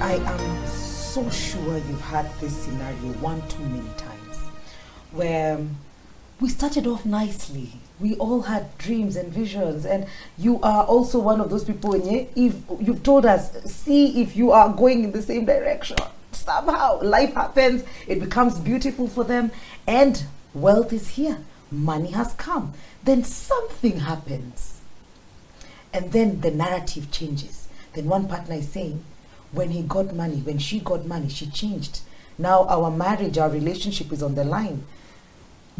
I am so sure you've had this scenario one too many times, where we started off nicely. We all had dreams and visions, and you are also one of those people. If you've told us, see if you are going in the same direction. Somehow life happens, it becomes beautiful for them, and wealth is here, money has come. Then something happens, and then the narrative changes. Then one partner is saying, when he got money, when she got money, she changed. Now our marriage, our relationship is on the line.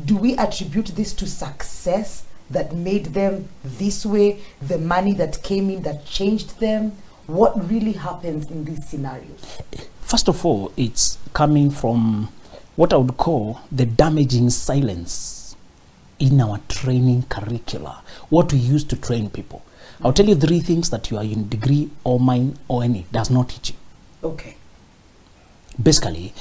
Do we attribute this to success that made them this way, the money that came in that changed them? What really happens in these scenarios? First of all, it's coming from what I would call the damaging silence in our training curricula, what we use to train people. I'll tell you 3 things that you are in degree or mine or any does not teach you. Okay. Basically,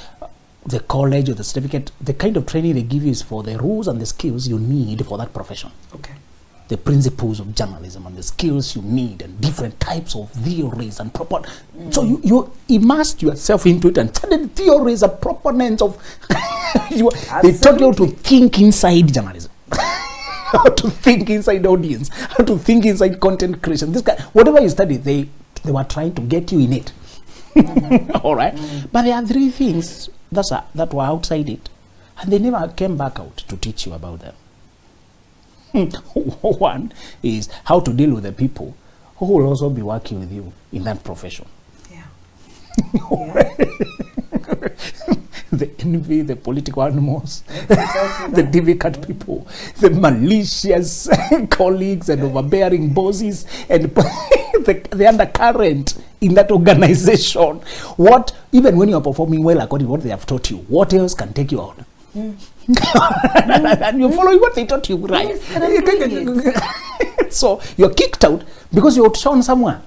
the college or the certificate, the kind of training they give you is for the rules and the skills you need for that profession. Okay. The principles of journalism and the skills you need and different types of theories and proper. So you immersed yourself into it and studied theories and proponents of. They taught you to think inside journalism, how to think inside audience, how to think inside content creation. This guy, whatever you studied, they were trying to get you in it. All right, but there are 3 things that were outside it, and they never came back out to teach you about them. One is how to deal with the people who will also be working with you in that profession. Yeah. The envy, the political animals, the difficult people, the malicious colleagues and overbearing bosses, and the undercurrent in that organization. What, even when you are performing well according to what they have taught you, what else can take you out? And you're following what they taught you, right? Yes, so you're kicked out because you're outshone somewhere.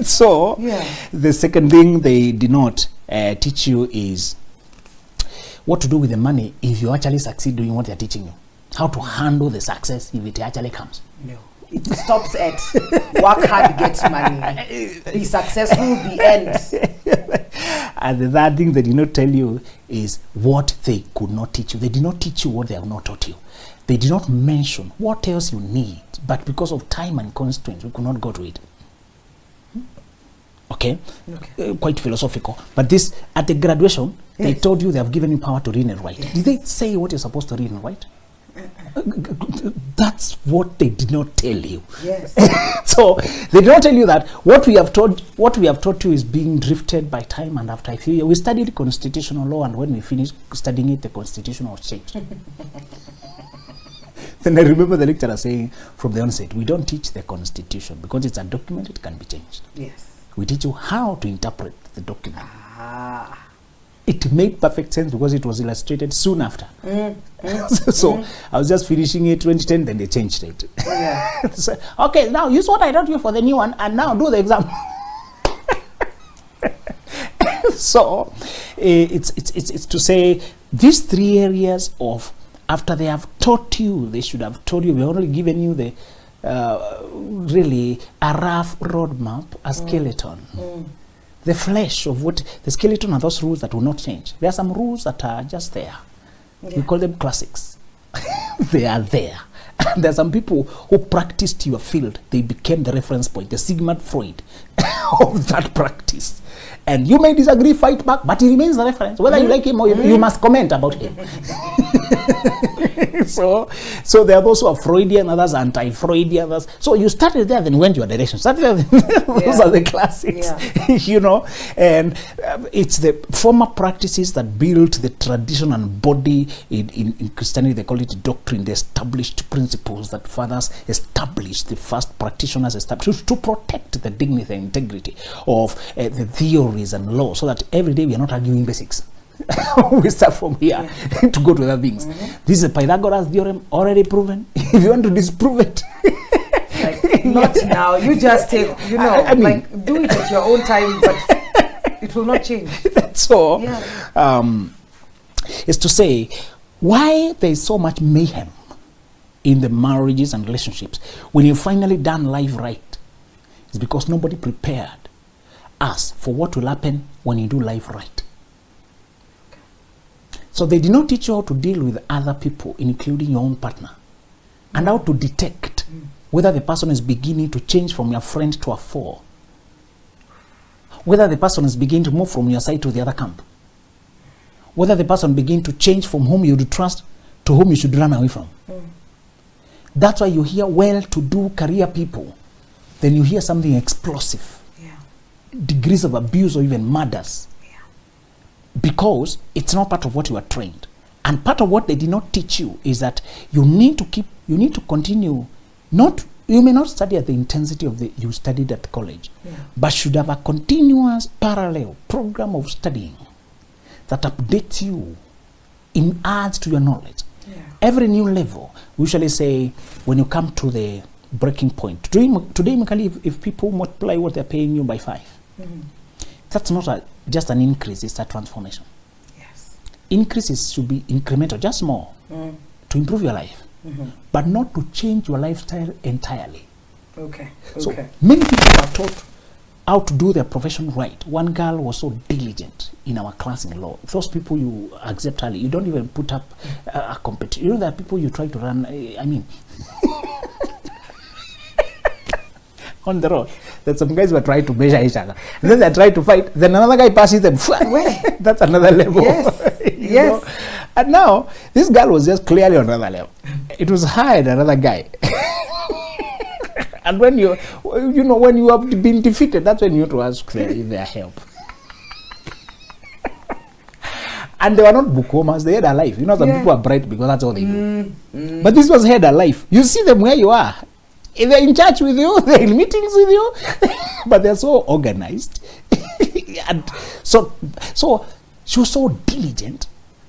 So the second thing they did not teach you is what to do with the money if you actually succeed doing what they're teaching you. How to handle the success if it actually comes. No. It stops at work hard, get money. Be successful, the end. And the third thing they did not tell you is what they could not teach you. They did not teach you what they have not taught you. They did not mention what else you need, but because of time and constraints, we could not go to it. Okay? Quite philosophical. But this, at the graduation, they told you they have given you power to read and write. Did they say what you're supposed to read and write? That's what they did not tell you. Yes. So they did not tell you that what we have taught you is being drifted by time, and after a few years we studied constitutional law, and when we finished studying it, the constitution was changed. Then I remember the lecturer saying from the onset, we don't teach the constitution because it's a document, it can be changed. Yes. We teach you how to interpret the document. It made perfect sense because it was illustrated soon after. So I was just finishing it 2010, then they changed it. Yeah. So, okay, now use what I taught you for the new one, and now do the exam. So it's to say these 3 areas of, after they have taught you, they should have told you. We've only given you the really a rough roadmap, a skeleton. The flesh of what the skeleton are those rules that will not change. There are some rules that are just there. We call them classics. They are there. There are some people who practiced your field. They became the reference point, the Sigmund Freud of that practice. And you may disagree, fight back, but he remains the reference. Whether you like him or you must comment about him. So there are those who are Freudian, others anti-Freudian, others. So you started there, then went your direction. Those are the classics, you know. And it's the former practices that built the tradition and body in Christianity. They call it doctrine, the established principles that fathers established, the first practitioners established to protect the dignity and integrity of the theories and law, so that every day we are not arguing basics. We start from here to go to other things. This is a Pythagoras theorem already proven. If you want to disprove it, like, not now. You just take, I mean, like, do it at your own time, but it will not change. That's all. Is to say why there is so much mayhem in the marriages and relationships when you finally done life right. It's because nobody prepared us for what will happen when you do life right. So they did not teach you how to deal with other people, including your own partner, and how to detect whether the person is beginning to change from your friend to a foe, whether the person is beginning to move from your side to the other camp, whether the person begin to change from whom you would trust to whom you should run away from. That's why you hear well-to-do career people, then you hear something explosive, degrees of abuse or even murders, because it's not part of what you are trained. And part of what they did not teach you is that you need to continue, you may not study at the intensity of you studied at college, but should have a continuous parallel program of studying that updates you, adds to your knowledge. Every new level, we usually say, when you come to the breaking point. Today, Mikali, if people multiply what they're paying you by 5, that's not just an increase, it's a transformation. Increases should be incremental, just small, to improve your life, but not to change your lifestyle entirely. So many people are taught how to do their profession right. One girl was so diligent in our class in law. Those people you accept early, you don't even put up a competition. You know, there are people you try to run, on the road, that some guys were trying to measure each other. And then they try to fight, then another guy passes them. That's another level. Know? And now, this girl was just clearly on another level. It was her and another guy. And when when you have been defeated, that's when you have to ask their help. And they were not bookwormers, they had a life. Some people are bright because that's all they do. But this was had a life. You see them where you are. If they're in church with you, they're in meetings with you, but they're so organized. And so she was so diligent,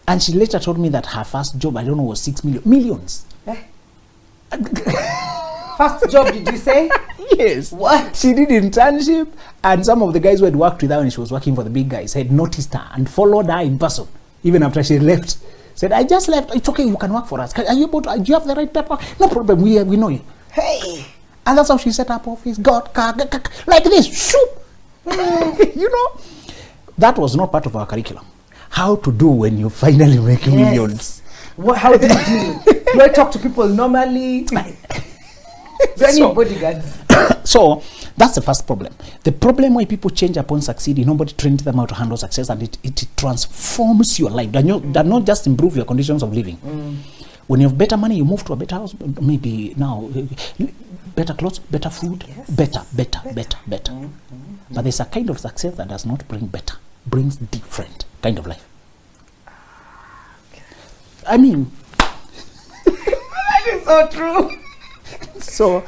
and she later told me that her first job, I don't know, was 6 millions. First job, did you say? Yes. What? She did internship, and some of the guys who had worked with her when she was working for the big guys had noticed her and followed her in person, even after she left. Said, I just left. It's okay, you can work for us. Are you do you have the right paper? No problem, we know you. Hey, and that's how she set up office, got car, like this, shoop. That was not part of our curriculum. How to do when you finally make millions. How do you do? Do I talk to people normally? Do I need bodyguards? So that's the first problem. The problem why people change upon succeeding, nobody trained them how to handle success, and it transforms your life. That not just improve your conditions of living. When you have better money, you move to a better house, maybe now, better clothes, better food, better. But there's a kind of success that does not bring better, brings different kind of life. I mean, that is so true. So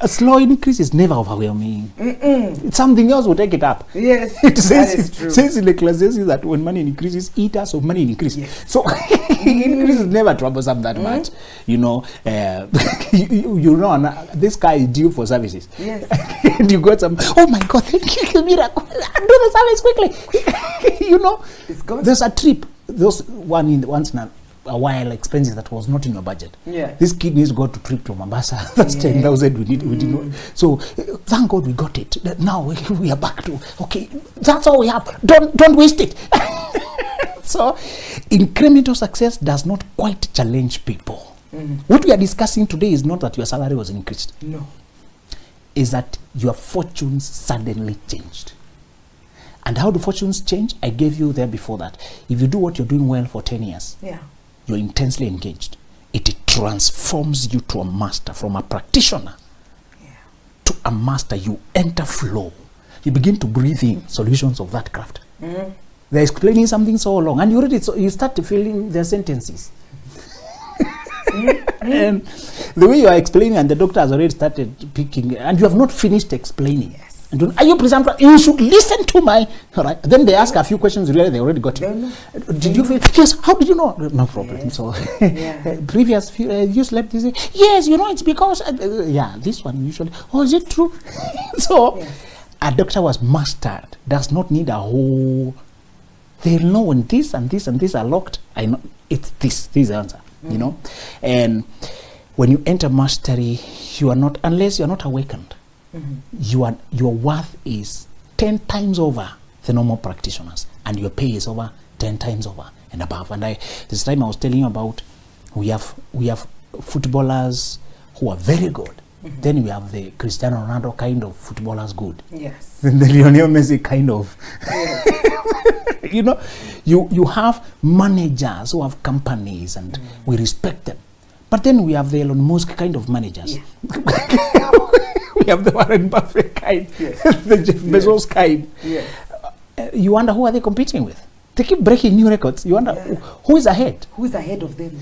a slow increase is never overwhelming. It's something else will take it up. Yes, it says, that is true. Says in Ecclesiastes that when money increases, eaters of money increase. So increase is never troublesome that much. This guy is due for services. Yes. And you got some, oh my God, thank you, miracle. Do the service quickly. It's good. There's a trip. Once in a while expenses that was not in your budget. This kid needs to go to trip to Mombasa. That's 10,000 we did not. So thank God we got it. Now we are back to that's all we have. Don't waste it. So incremental success does not quite challenge people. What we are discussing today is not that your salary was increased. No. Is that your fortunes suddenly changed. And how do fortunes change? I gave you there before that. If you do what you're doing well for 10 years, you're intensely engaged, it transforms you to a master. From a practitioner to a master, you enter flow. You begin to breathe in solutions of that craft. They're explaining something so long, and you start to feeling their sentences. And the way you are explaining, and the doctor has already started picking, and you have not finished explaining. And are you presumptuous? You should listen to my. Right. Then they ask a few questions. Really, they already got it. Did you feel? Yes. How did you know? No problem. So previous few you slept this. Yes, it's because this one usually. Oh, is it true? So a doctor was mastered. Does not need a whole. They'll know when this and this and this are locked. I know it's this. This is the answer. And when you enter mastery, you are not, unless you are not awakened. your worth is 10 times over the normal practitioners, and your pay is over 10 times over and above. And this time I was telling you about we have footballers who are very good. Then we have the Cristiano Ronaldo kind of footballers good. Yes. Then the Lionel Messi kind of. Yes. You know, you have managers who have companies, and we respect them. But then we have the Elon Musk kind of managers. Yeah. We have the Warren Buffett kind, Yes. the Jeff Bezos kind. Yes. You wonder who are they competing with? They keep breaking new records. You wonder who is ahead. Who is ahead of them?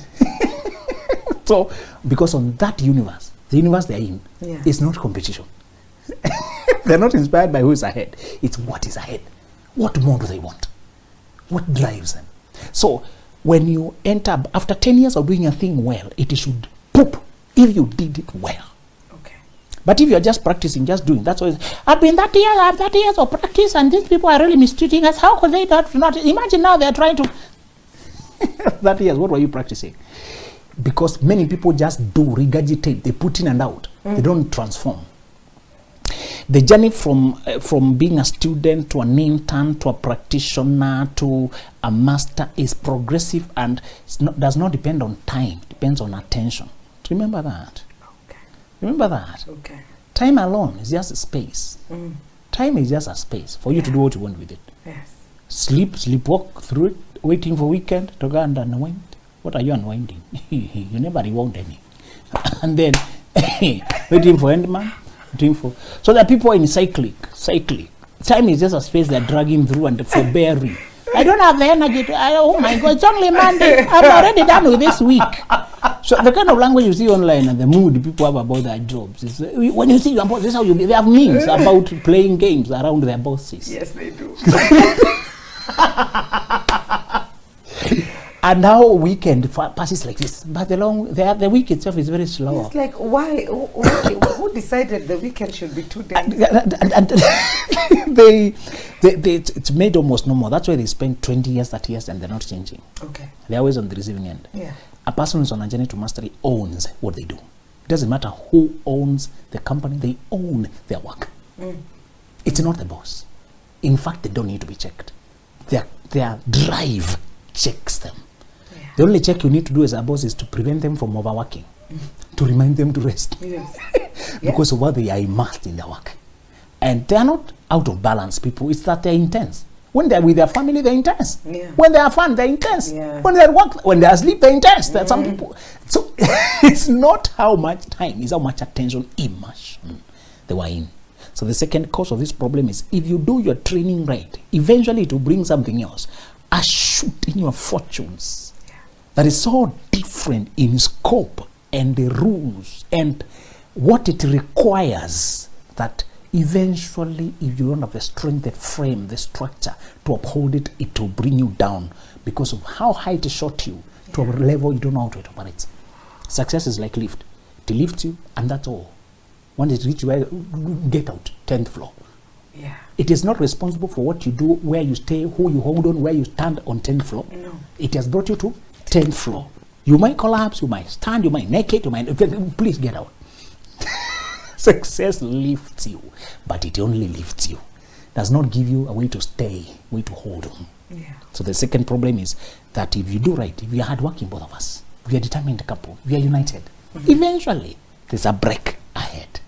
So, because on that universe, the universe they're in, is not competition. They're not inspired by who is ahead. It's what is ahead. What more do they want? What drives them? So, when you enter, after 10 years of doing a thing well, it should poop if you did it well. Okay. But if you're just practicing, just doing, that's why I've been 30 years, I have 30 years of practice, and these people are really mistreating us. How could they not? Imagine now they're trying to. 30 years, what were you practicing? Because many people just do regurgitate, they put in and out, they don't transform. The journey from being a student to an intern to a practitioner to a master is progressive, and does not depend on time, it depends on attention. Remember that. Okay. Remember that. Okay. Time alone is just a space. Time is just a space for you to do what you want with it. Yes. Sleepwalk through it, waiting for weekend to go and unwind. What are you unwinding? You never rewound any. And then waiting for endman, waiting for. So there are people in cyclic. Time is just a space they're dragging through and forbearing. I don't have the energy to, oh my God, it's only Monday. I'm already done with this week. So the kind of language you see online and the mood people have about their jobs is when you see about this, how you be, they have memes about playing games around their bosses. Yes, they do. And now weekend passes like this, but the week itself is very slow. It's like, why? Who decided the weekend should be 2 days? And it's made almost no more. That's why they spend 20 years, 30 years, and they're not changing. Okay. They're always on the receiving end. Yeah. A person who's on a journey to mastery owns what they do. It doesn't matter who owns the company, they own their work. It's not the boss. In fact, they don't need to be checked. Their drive checks them. Yeah. The only check you need to do as a boss is to prevent them from overworking, to remind them to rest. Yes. Because of what they are immersed in their work. And they are not out of balance people, it's that they're intense. When they're with their family, they're intense. Yeah. When they are fun, they're intense. Yeah. When they're at work, when they're asleep, they're intense. There are some people. So it's not how much time, it's how much attention, immersion they were in. So the second cause of this problem is if you do your training right, eventually it will bring something else. A shoot in your fortunes that is so different in scope and the rules and what it requires, that eventually if you don't have the strength, the frame, the structure to uphold it, it will bring you down because of how high it shot you to a level you don't know how to operate. Success is like lift. It lifts you and that's all. Once it reaches where, get out, 10th floor. Yeah. It is not responsible for what you do, where you stay, who you hold on, where you stand on 10th floor. No. It has brought you to 10th floor. You might collapse, you might stand, you might naked, you might, please get out. Success lifts you, but it only lifts you. Does not give you a way to stay, way to hold on. Yeah. So the second problem is that if you do right, if you're hardworking, both of us, if you're a determined couple, if you're united, eventually there's a break ahead.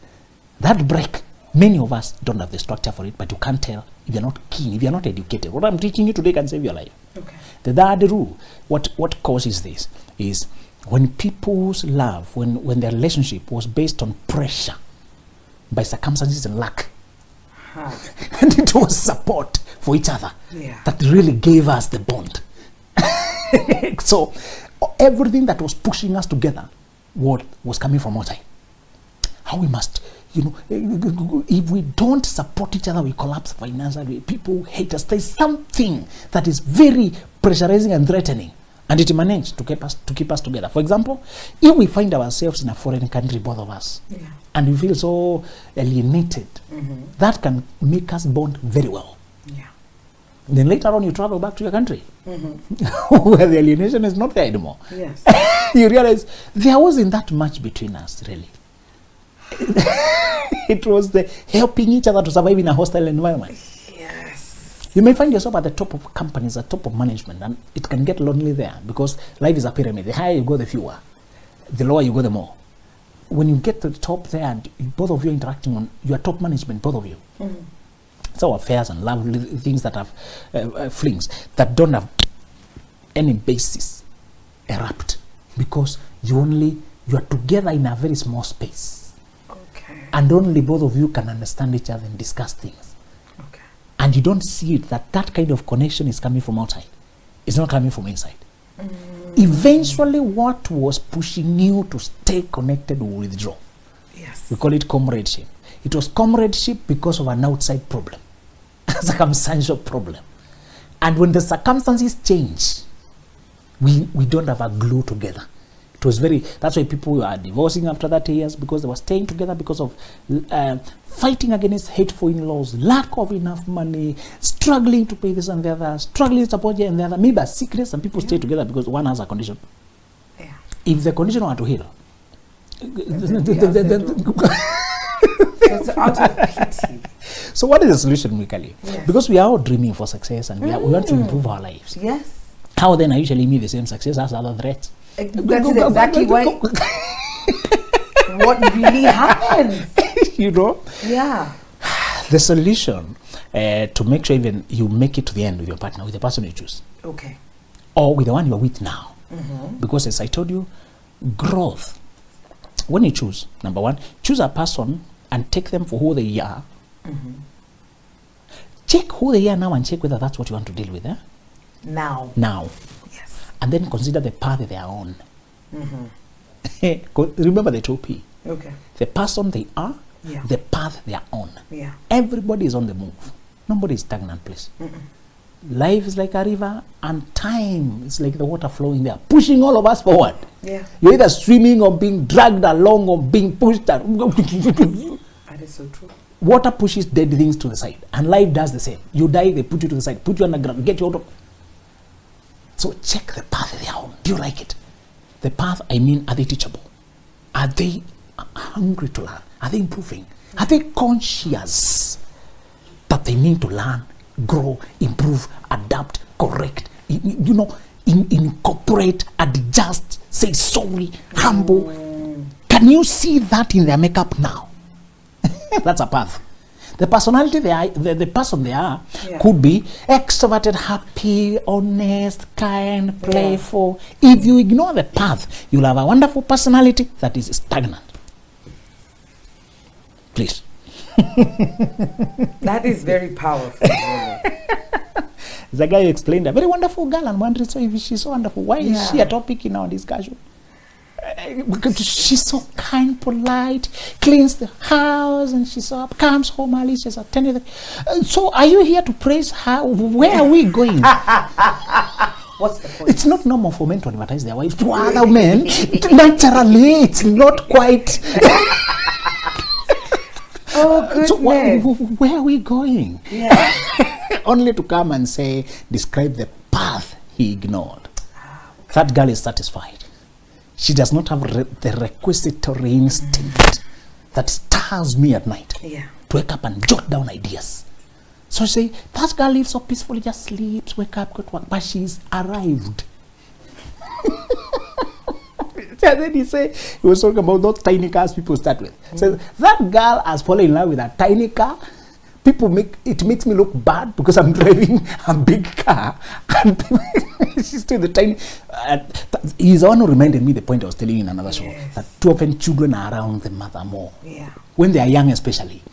That break, many of us don't have the structure for it, but you can't tell if you're not keen, if you're not educated. What I'm teaching you today can save your life. Okay. The third rule, what causes this is when people's love, when their relationship was based on pressure by circumstances and luck, and it was support for each other that really gave us the bond. So everything that was pushing us together was coming from outside. How we must, if we don't support each other, we collapse financially. People hate us. There's something that is very pressurizing and threatening, and it manages to keep us together. For example, if we find ourselves in a foreign country, both of us, and we feel so alienated, that can make us bond very well. Yeah. Then later on, you travel back to your country, where the alienation is not there anymore. Yes. You realize there wasn't that much between us, really. It was the helping each other to survive in a hostile environment. Yes. You may find yourself at the top of companies, at the top of management, and it can get lonely there because life is a pyramid. The higher you go, the fewer. The lower you go, the more. When you get to the top there, and both of you interacting on your top management, both of you. Mm-hmm. So affairs and love, things that have flings that don't have any basis erupt because you are together in a very small space. Okay. And only both of you can understand each other and discuss things. Okay. And you don't see it that kind of connection is coming from outside. It's not coming from inside. Eventually, what was pushing you to stay connected will withdraw. Yes. We call it comradeship. It was comradeship because of an outside problem, a circumstantial problem. And when the circumstances change, we don't have a glue together. It was that's why people are divorcing after 30 years, because they were staying together because of fighting against hateful in-laws, lack of enough money, struggling to pay this and the other, struggling to support you and the other. Maybe a sickness, and people stay together because one has a condition. Yeah. If the condition were to heal, it's out of pity. So what is the solution, Mikali? Yes. Because we are all dreaming for success and we want to improve our lives. Yes. How then are you telling me the same success as other threats? That is exactly why what really happens. You know? Yeah. The solution to make sure even you make it to the end with your partner, with the person you choose. Okay. Or with the one you are with now. Mm-hmm. Because as I told you, growth. When you choose, number one, choose a person and take them for who they are. Mm-hmm. Check who they are now and check whether that's what you want to deal with. Now. Yes. And then consider the path they are on. Mm-hmm. Remember the 2P. Okay. The person they are, Yeah. the path they are on. Yeah. Everybody is on the move. Nobody is stagnant, please. Mm-mm. Life is like a river, and time is like the water flowing there, pushing all of us forward. Yeah. You're either swimming or being dragged along or being pushed. That is so true. Water pushes dead things to the side, and life does the same. You die, they put you to the side, put you underground, get you out of. So check the path they are on. Do you like it? The path, I mean, are they teachable? Are they hungry to learn? Are they improving? Are they conscious that they need to learn, grow, improve, adapt, correct, incorporate, adjust, say sorry, humble? Can you see that in their makeup now? That's a path. The personality they are, the person they are, could be extroverted, happy, honest, kind, playful. If you ignore the path, you'll have a wonderful personality that is stagnant. Please. That is very powerful. The guy explained a very wonderful girl and wondering, so if she's so wonderful, why is she a topic in our discussion? Because she's so kind, polite, cleans the house, and she's up, comes home early, she's attending. So are you here to praise her? Where are we going? What's the point? It's not normal for men to advertise their wife to other men. Naturally, it's not quite. Oh, goodness. So where are we going? Yeah. Only to come and say, describe the path he ignored. That girl is satisfied. She does not have the requisitory instinct that stirs me at night to wake up and jot down ideas. So I say, that girl lives so peacefully, just sleeps, wake up, go to work, but she's arrived. And then he was talking about those tiny cars people start with. So that girl has fallen in love with a tiny car. It makes me look bad because I'm driving a big car and she's still the tiny. He's the one who reminded me the point I was telling you in another show, that too often children are around the mother more when they are young, especially.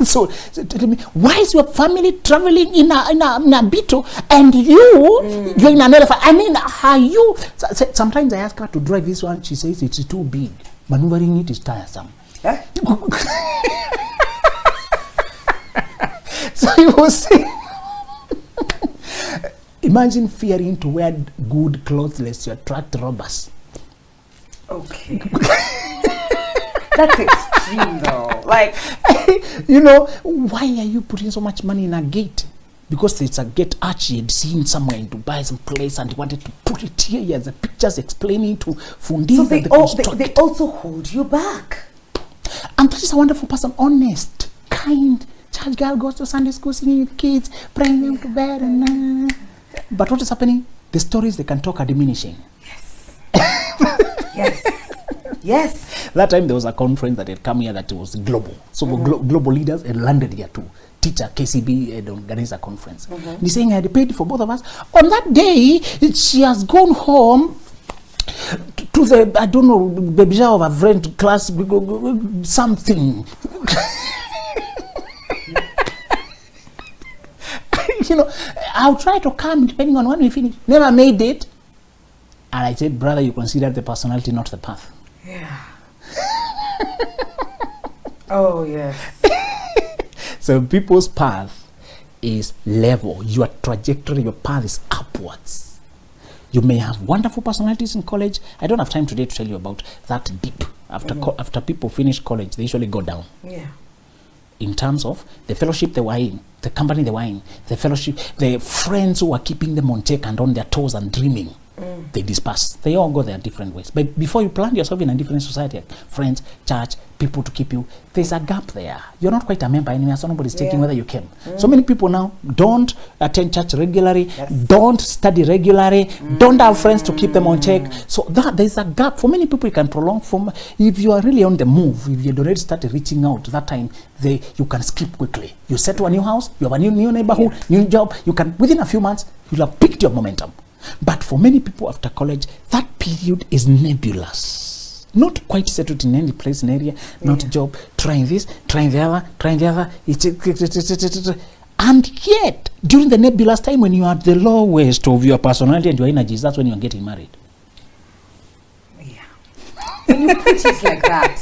So tell me, why is your family traveling in a Beetle and you're in an elephant? I mean, are you? Sometimes I ask her to drive this one. She says it's too big. Maneuvering it is tiresome. So you will see. Imagine fearing to wear good clothes lest you attract robbers. Okay. That's extreme though. Like, why are you putting so much money in a gate? Because it's a gate arch he had seen somewhere in Dubai, some place, and he wanted to put it here. He has the pictures explaining to Fundi. So they also hold you back. And that is a wonderful person, honest, kind. Church girl goes to Sunday school singing with kids, praying them to bed. And but what is happening? The stories they can talk are diminishing. Yes. Yes. That time there was a conference that had come here that was global. So global leaders had landed here too. Teacher, KCB had organized a conference. And he's saying I had paid for both of us. On that day, she has gone home to the, I don't know, baby shower of a friend class, something. You know, I'll try to come depending on when we finish. Never made it. And I said, brother, you consider the personality, not the path. Yeah. Oh, yes. So people's path is level. Your trajectory, your path is upwards. You may have wonderful personalities in college. I don't have time today to tell you about that deep. After people finish college, they usually go down. Yeah. In terms of the fellowship they were in, the company they were in, the fellowship, the friends who were keeping them on check and on their toes and dreaming, they disperse. They all go their different ways. But before you plant yourself in a different society, friends, church, people to keep you, there's a gap there. You're not quite a member anywhere, so nobody's checking whether you came. So many people now don't attend church regularly, don't study regularly, don't have friends to keep them on check. So that there's a gap. For many people, it can prolong from, if you are really on the move, if you already started reaching out, that time you can skip quickly. You settle a new house, you have a new neighborhood, new job, you can, within a few months, you'll have picked your momentum. But for many people after college, that period is nebulous. Not quite settled in any place, in area, not job, trying this, trying the other, trying the other. And yet, during the nebulous time when you are at the lowest of your personality and your energies, that's when you are getting married. Yeah. When you put it like that.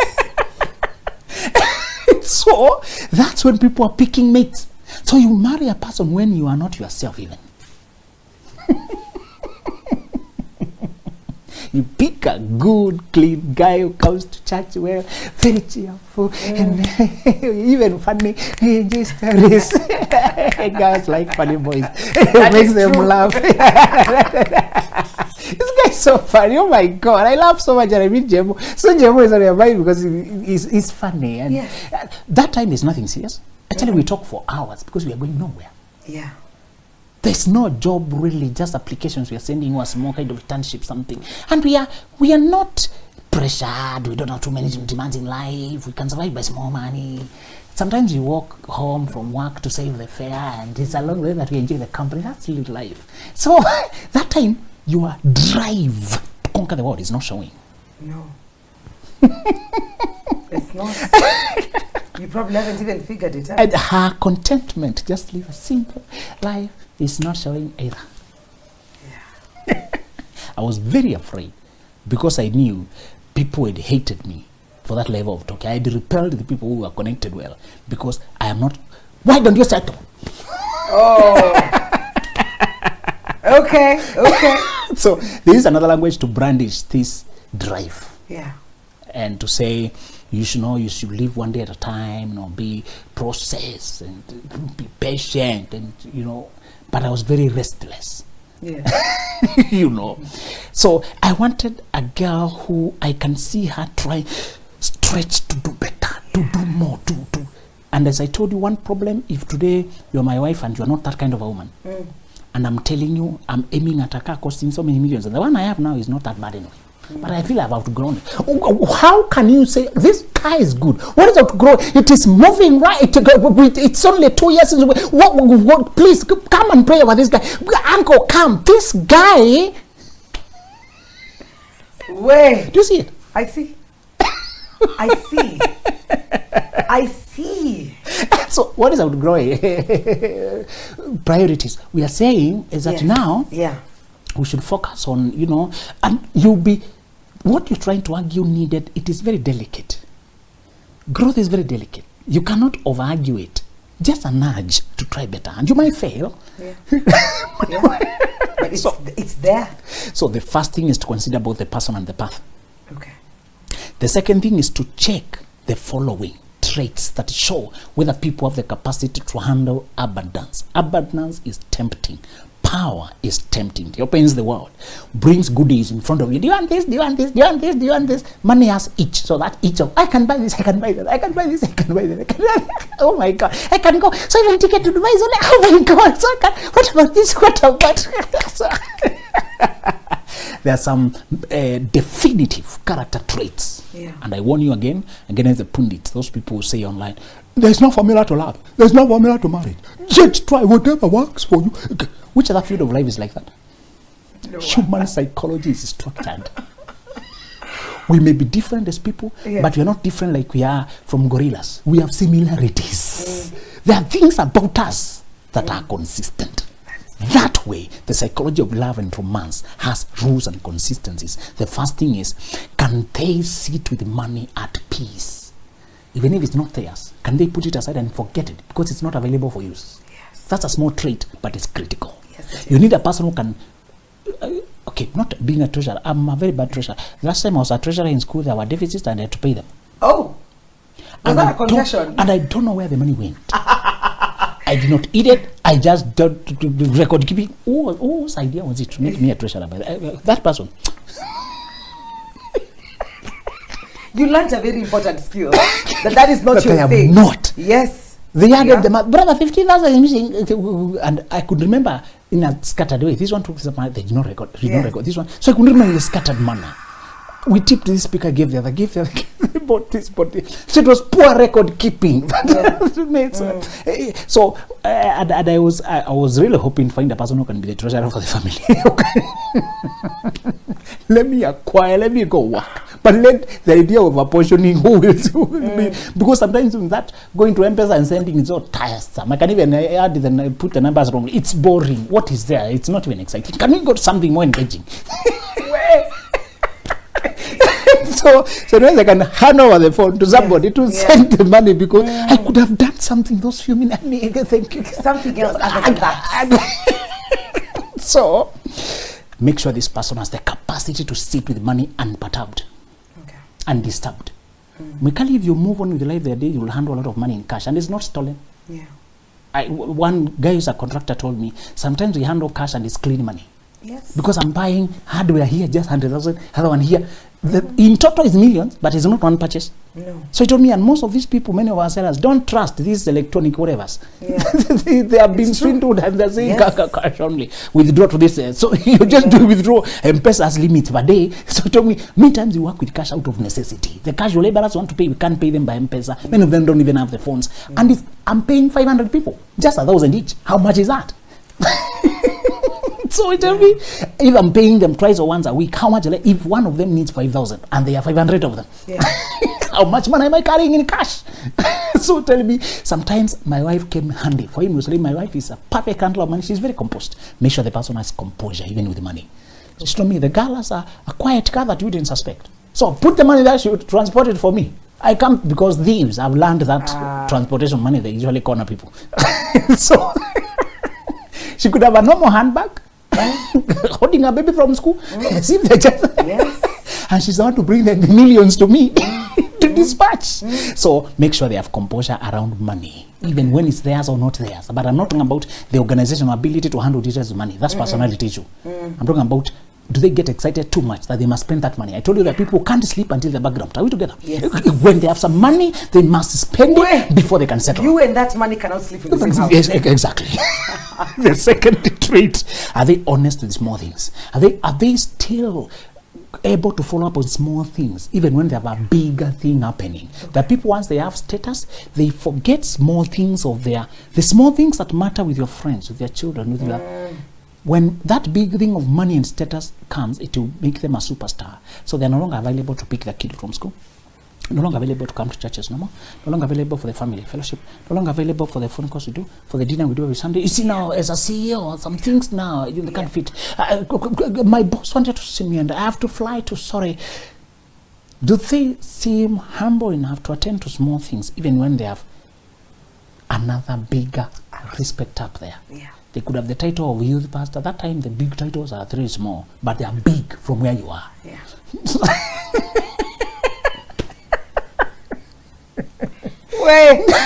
So, that's when people are picking mates. So you marry a person when you are not yourself even. You pick a good, clean guy who comes to church well, very cheerful, and even funny. He enjoys stories. Guys like funny boys. It makes them laugh. This guy's so funny. Oh my God, I laugh so much. And I meet Jemo. So Jemo is on your mind because he's funny. And that time is nothing serious. Actually, we talk for hours because we are going nowhere. Yeah. There's no job really, just applications we are sending you a small kind of internship, something. And we are not pressured, we don't have too many demands in life, we can survive by small money. Sometimes we walk home from work to save the fare, and it's along the way that we enjoy the company. That's little life. So that time, your drive to conquer the world is not showing. No. It's not. You probably haven't even figured it out. And her contentment, just live a simple life, is not showing either. Yeah. I was very afraid because I knew people had hated me for that level of talk. I had repelled the people who were connected well because I am not. Why don't you settle? Oh. Okay. So there is another language to brandish this drive. Yeah. And to say, you should live one day at a time, be process and be patient, and but I was very restless. Yeah. So I wanted a girl who I can see her try, stretch to do better, to do more, to. And as I told you, one problem, if today you're my wife and you're not that kind of a woman, and I'm telling you, I'm aiming at a car costing so many millions, and the one I have now is not that bad anyway. But I feel I've outgrown it. How can you say this car is good? What is outgrown? It is moving right. It's only 2 years since. What? Please come and pray about this guy. Uncle, come. This guy. Wait. Do you see it? I see. I see. So what is outgrowing? Priorities. We are saying is that now. Yeah. We should focus on, and what you're trying to argue needed, it is very delicate. Growth is very delicate. You cannot over-argue it. Just a nudge to try better. And you might fail. Yeah. But it's there. So the first thing is to consider both the person and the path. Okay. The second thing is to check the following traits that show whether people have the capacity to handle abundance. Abundance is tempting. power is tempting. It opens the world, brings goodies in front of you. Do you want this? Do you want this? Do you want this? Do you want this? Money has each, so that each of I can buy this, I can buy that, I can buy this, I can buy that. Oh my God, I can go. So even ticket to Dubai is only. Oh my God, so I can. What about this? What about? So, there are some definitive character traits, and I warn you again against the pundits, those people who say online, there's no formula to love, there's no formula to marriage, just try whatever works for you. Which other field of life is like that? No. Human psychology is structured. We may be different as people, but we are not different like we are from gorillas. We have similarities. There are things about us that are consistent. That way, the psychology of love and romance has rules and consistencies. The first thing is, can they sit with money at peace? Even if it's not theirs, can they put it aside and forget it because it's not available for use? Yes. That's a small trait, but it's critical. Yes, you need a person who can, okay, not being a treasurer. I'm a very bad treasurer. Last time I was a treasurer in school, there were deficits and I had to pay them. Oh, was that a confession? And I don't know where the money went. I did not eat it. I just did record keeping. Whose idea was it to make me a treasurer? That person. You learned a very important skill. That is not but your I thing. am not. Yes. They added the math. Brother, 15,000 is missing. And I could remember in a scattered way. This one took some money. They did not record. Did not record this one. So I could remember in a scattered manner. We tipped this speaker, gave the other, gave the other. Bought this. So it was poor record keeping. So and I was really hoping to find a person who can be the treasurer for the family. Let me acquire, let me go work. But let the idea of apportioning who will be, because sometimes that going to M-Pesa and sending is so tiresome. I can even add and put the numbers wrong. It's boring. What is there? It's not even exciting. Can we go to something more engaging? So I can hand over the phone to somebody to send the money because I could have done something those few minutes. Thank you. Something else other than that. So make sure this person has the capacity to sit with money unperturbed, undisturbed. Mikali, if you move on with the life they did, you will handle a lot of money in cash and it's not stolen. One guy who's a contractor told me sometimes we handle cash and it's clean money. Yes. Because I'm buying hardware here, just 100,000, other one here. In total is millions, but it's not one purchase. No. So he told me, and most of these people, many of our sellers, don't trust these electronic whatevers. Yeah. they have been swindled and they're saying cash only. Withdraw to this. So you just do withdraw. M-Pesa has limit per day. So he told me, many times we work with cash out of necessity. The casual laborers want to pay, we can't pay them by M-Pesa. Many of them don't even have the phones. And I'm paying 500 people, just 1,000 each. How much is that? So tell me, if I'm paying them twice or once a week, how much? If one of them needs 5,000 and there are 500 of them, how much money am I carrying in cash? So tell me, sometimes my wife came handy. For him, usually my wife is a perfect handler of money. She's very composed. Make sure the person has composure, even with money. She told me, the girl has a quiet car that you didn't suspect. So put the money there, she would transport it for me. I can't, because thieves, I've learned that transportation money, they usually corner people. So she could have a normal handbag, holding a baby from school, as if they just and she's about to bring the millions to me to dispatch. So make sure they have composure around money, even when it's theirs or not theirs. But I'm not talking about the organizational ability to handle details of money. That's personality issue. I'm talking about, do they get excited too much that they must spend that money? I told you that people can't sleep until they're background. Are we together? Yes. When they have some money, they must spend it before they can settle. You and that money cannot sleep in the same house. Yes, exactly. The second trait, are they honest with small things? Are they still able to follow up on small things, even when they have a bigger thing happening? That people, once they have status, they forget small things of the small things that matter with your friends, with your children, with your... When that big thing of money and status comes, it will make them a superstar. So they're no longer available to pick their kid from school, no longer available to come to churches no more, no longer available for the family fellowship, no longer available for the phone calls we do, for the dinner we do every Sunday. You see now, as a CEO, some things now, you can't fit. My boss wanted to see me and I have to fly to Surrey. Do they seem humble enough to attend to small things, even when they have another bigger respect up there? Yeah. They could have the title of youth pastor. That time the big titles are very small, but they are big from where you are. Yeah.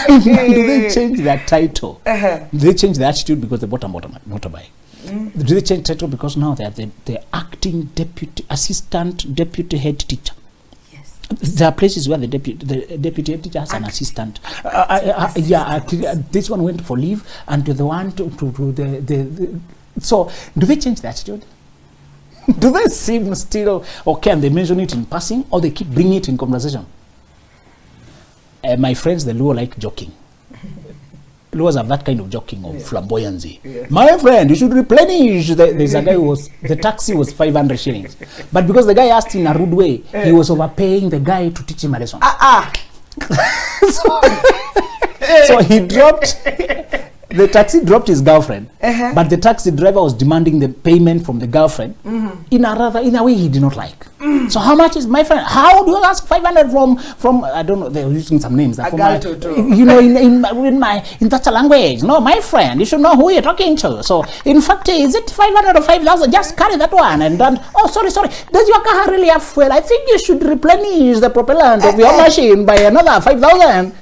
Do they change their title? Do they change the attitude because they bought a motorbike? Do they change title because now they are the acting assistant deputy head teacher? Yes. There are places where the deputy head teacher has an assistant. This one went for leave, and the one to the. So, do they change the attitude? Do they seem still okay and they mention it in passing, or they keep bringing it in conversation? My friends, the Luo like joking. Luos have that kind of joking of flamboyancy. Yeah. My friend, you should replenish. There's a guy who was, the taxi was 500 shillings. But because the guy asked in a rude way, he was overpaying the guy to teach him a lesson. So he dropped, the taxi dropped his girlfriend, but the taxi driver was demanding the payment from the girlfriend in a way he did not like. So how much is my friend? How do you ask 500 from I don't know, they're using some names. In that language. No, my friend, you should know who you're talking to. So in fact, is it 500 or 5,000? Just carry that one and then, oh, sorry. Does your car really have fuel? I think you should replenish the propellant of your machine by another 5,000.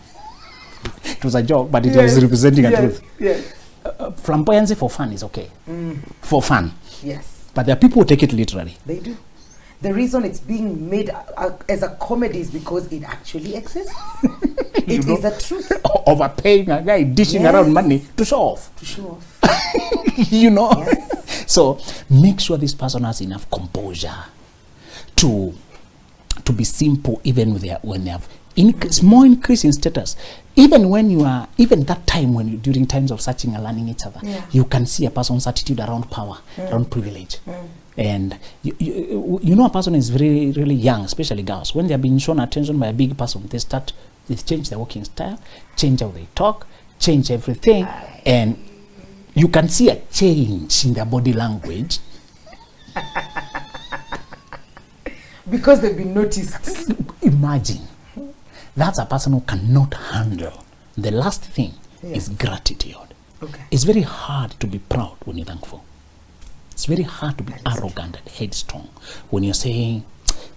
It was a joke, but it was representing a truth. Yes. Flamboyancy for fun is okay. For fun. Yes. But there are people who take it literally. They do. The reason it's being made as a comedy is because it actually exists. It is a truth. Overpaying a guy, dishing around money to show off. Yes. So make sure this person has enough composure to be simple, even when they have small increase in status. Even when you are, even that time when you, during times of searching and learning each other, you can see a person's attitude around power, around privilege. And you know a person is really, really young, especially girls. When they are being shown attention by a big person, they change their walking style, change how they talk, change everything. And you can see a change in their body language. Because they've been noticed. Imagine. That's a person who cannot handle. The last thing is gratitude. Okay. It's very hard to be proud when you're thankful. It's very hard to be arrogant and headstrong when you're saying,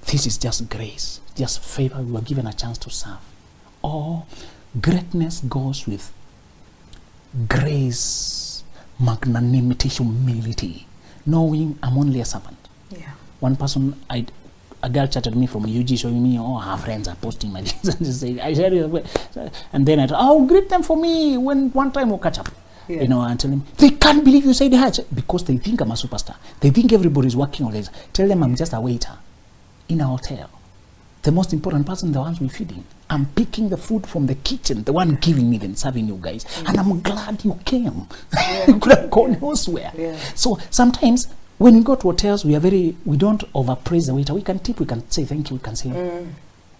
this is just grace, just favor, we were given a chance to serve. Or greatness goes with grace, magnanimity, humility, knowing I'm only a servant. Yeah. One person, a girl chatted me from UG showing me, her friends are posting my things, and she said, I shared it, and then I thought, greet them for me when one time we'll catch up. And tell them, they can't believe you said that, because they think I'm a superstar. They think everybody's working on this. Tell them I'm just a waiter in a hotel. The most important person, the ones we feeding. I'm picking the food from the kitchen, the one giving me them, serving you guys. And I'm glad you came. You could have gone elsewhere. So sometimes when we go to hotels, we don't overpraise the waiter. We can tip, we can say thank you, we can say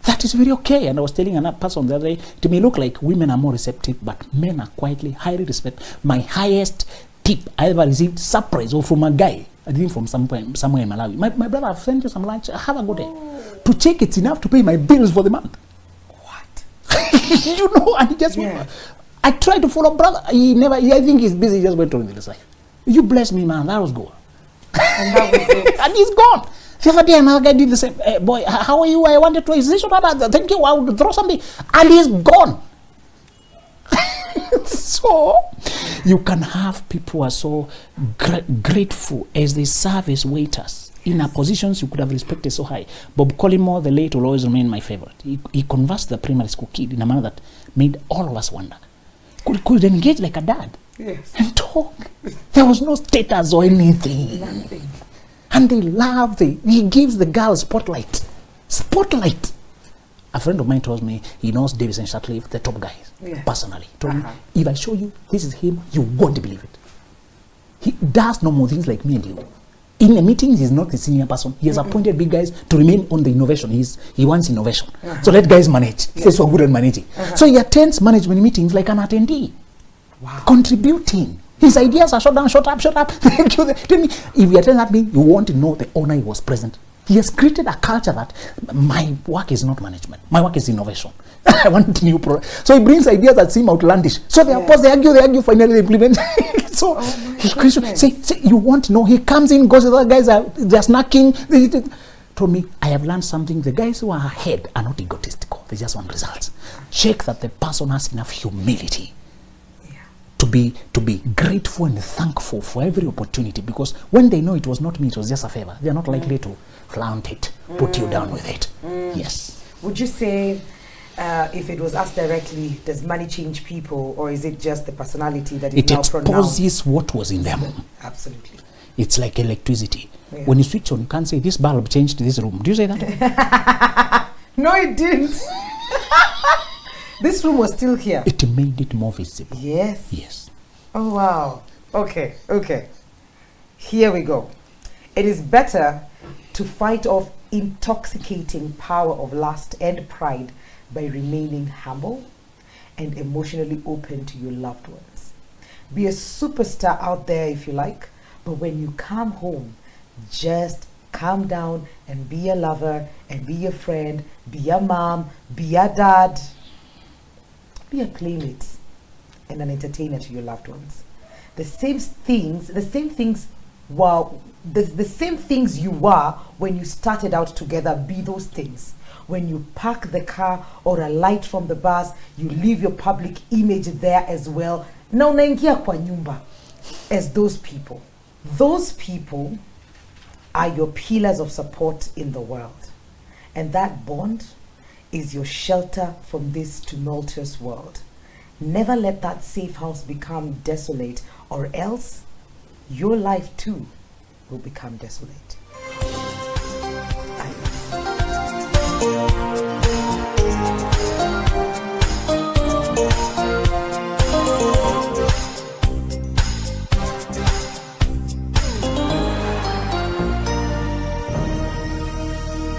that is very okay. And I was telling another person the other day, it may look like women are more receptive, but men are quietly, highly respect. My highest tip I ever received, surprise, or from a guy, I think from somewhere in Malawi. My brother, I've sent you some lunch, have a good day. To check it's enough to pay my bills for the month. What? And he just I tried to follow brother. I think he's busy, he just went on the other side. You bless me, man, that was good. And that was it. And he's gone. The other day, another guy did the same. Boy, how are you? I wanted to. Is this what? Thank you. I would throw something. And he's gone. So, you can have people who are so grateful as they serve as waiters in a positions you could have respected so high. Bob Collymore, the late, will always remain my favorite. He conversed the primary school kid in a manner that made all of us wonder. Could engage like a dad. Yes. And talk. There was no status or anything. Nothing. And they love he gives the girl spotlight. Spotlight. A friend of mine tells me he knows Davis and Shatcliffe, the top guys, personally. Told me, if I show you this is him, you won't believe it. He does normal things like me and you. In the meetings, he's not the senior person. He has appointed big guys to remain on the innovation. He wants innovation. So let guys manage. He's so good at managing. So he attends management meetings like an attendee. Wow. Contributing. His ideas are shut down, shut up. Thank you. Tell me, if you attend that meeting, you want to know the owner he was present. He has created a culture that my work is not management. My work is innovation. I want new product. So he brings ideas that seem outlandish. So they oppose, they argue, finally they implement. So say you want to know. He comes in, goes, the other guys they're snacking. Told me, I have learned something. The guys who are ahead are not egotistical. They just want results. Check that the person has enough humility to be grateful and thankful for every opportunity, because when they know it was not me, it was just a favor, they're not likely to flaunt it, put you down with it. Yes. Would you say, if it was asked directly, does money change people, or is it just the personality that is It now pronounced? exposes what was in them. Absolutely. It's like electricity. Yeah. When you switch on, you can't say this bulb changed this room. Do you say that? No, it didn't. This room was still here. It made it more visible. Yes. Yes. Oh, wow. Okay. Here we go. It is better to fight off intoxicating power of lust and pride by remaining humble and emotionally open to your loved ones. Be a superstar out there if you like, but when you come home, just calm down and be a lover and be a friend, be a mom, be a dad, be a playmate and an entertainer to your loved ones. The same things you were when you started out together, be those things. When you park the car or a light from the bus, you leave your public image there as well. Na unaingia kwa nyumba as those people. Those people are your pillars of support in the world. And that bond is your shelter from this tumultuous world. Never let that safe house become desolate, or else your life too will become desolate.